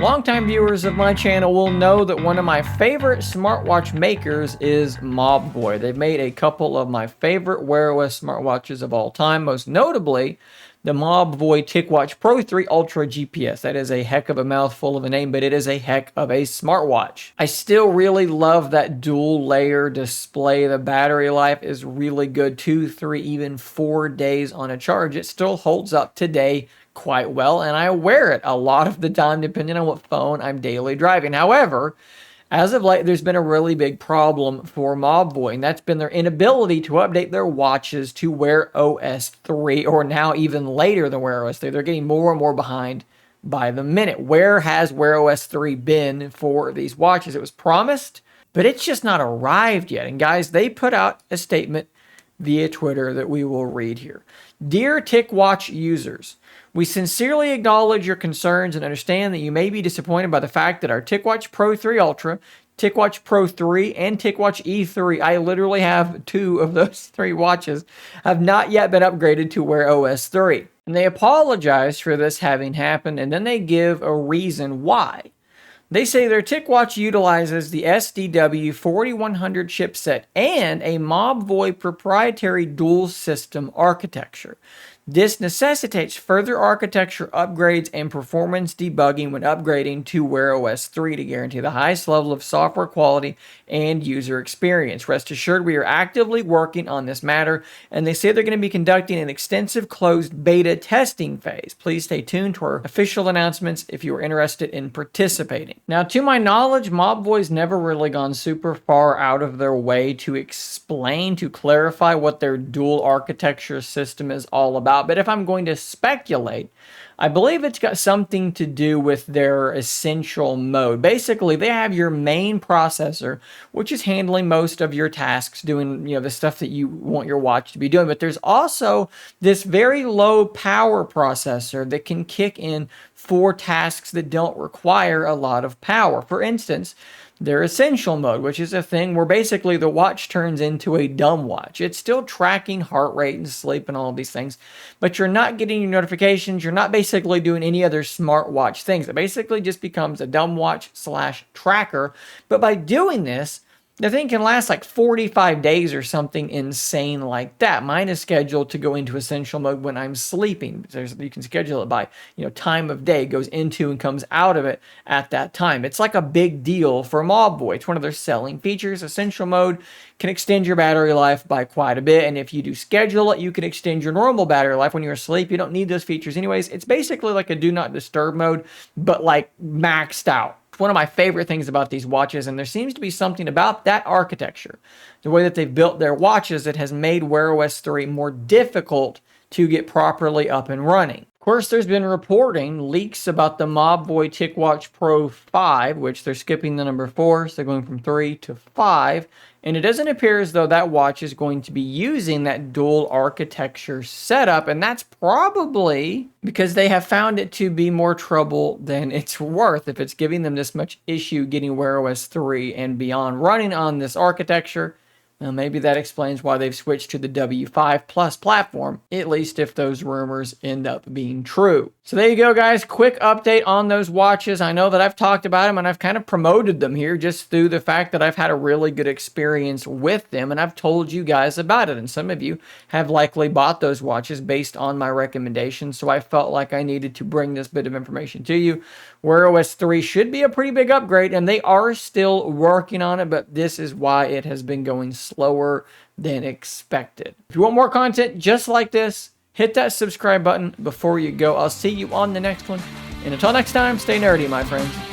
Longtime viewers of my channel will know that one of my favorite smartwatch makers is Mobvoi. They've made a couple of my favorite Wear OS smartwatches of all time, most notably the Mobvoi TicWatch Pro 3 Ultra GPS. That is a heck of a mouthful of a name, but it is a heck of a smartwatch. I still really love that dual layer display. The battery life is really good, 2, 3, even 4 days on a charge. It still holds up today quite well, and I wear it a lot of the time depending on what phone I'm daily driving. However, as of late, there's been a really big problem for Mobvoi, and that's been their inability to update their watches to Wear OS 3, or now even later than Wear OS 3. They're getting more and more behind by the minute. Where has Wear OS 3 been for these watches? It was promised, but it's just not arrived yet. And guys, they put out a statement via Twitter that we will read here. Dear TicWatch users, we sincerely acknowledge your concerns and understand that you may be disappointed by the fact that our TicWatch Pro 3 Ultra, TicWatch Pro 3, and TicWatch E3, I literally have 2 of those 3 watches, have not yet been upgraded to Wear OS 3. And they apologize for this having happened, and then they give a reason why. They say their TicWatch utilizes the SDW 4100 chipset and a Mobvoi proprietary dual system architecture. This necessitates further architecture upgrades and performance debugging when upgrading to Wear OS 3 to guarantee the highest level of software quality and user experience. Rest assured, we are actively working on this matter, and they say they're going to be conducting an extensive closed beta testing phase. Please stay tuned to our official announcements if you are interested in participating. Now, to my knowledge, Mobvoi's never really gone super far out of their way to explain, to clarify what their dual architecture system is all about. But if I'm going to speculate, I believe it's got something to do with their essential mode. Basically, they have your main processor, which is handling most of your tasks, doing, the stuff that you want your watch to be doing. But there's also this very low power processor that can kick in for tasks that don't require a lot of power. For instance, their essential mode, which is a thing where basically the watch turns into a dumb watch. It's still tracking heart rate and sleep and all of these things, but you're not getting your notifications. You're not basically doing any other smartwatch things. It basically just becomes a dumb watch / tracker. But by doing this, the thing can last like 45 days or something insane like that. Mine is scheduled to go into essential mode when I'm sleeping. You can schedule it by, time of day, goes into and comes out of it at that time. It's like a big deal for Mobvoi. It's one of their selling features. Essential mode can extend your battery life by quite a bit. And if you do schedule it, you can extend your normal battery life when you're asleep. You don't need those features anyways. It's basically like a do not disturb mode, but like maxed out. One of my favorite things about these watches, and there seems to be something about that architecture, the way that they've built their watches, that has made Wear OS 3 more difficult to get properly up and running. Of course, there's been reporting, leaks about the Mobvoi TicWatch Pro 5, which they're skipping the number 4, so they're going from 3 to 5, and it doesn't appear as though that watch is going to be using that dual architecture setup, and that's probably because they have found it to be more trouble than it's worth. If it's giving them this much issue getting Wear OS 3 and beyond running on this architecture, well, maybe that explains why they've switched to the W5 Plus platform, at least if those rumors end up being true. So there you go, guys. Quick update on those watches. I know that I've talked about them and I've kind of promoted them here just through the fact that I've had a really good experience with them and I've told you guys about it. And some of you have likely bought those watches based on my recommendations. So I felt like I needed to bring this bit of information to you. Wear OS 3 should be a pretty big upgrade and they are still working on it, but this is why it has been going slower than expected. If you want more content just like this, hit that subscribe button before you go. I'll see you on the next one. And until next time, stay nerdy, my friends.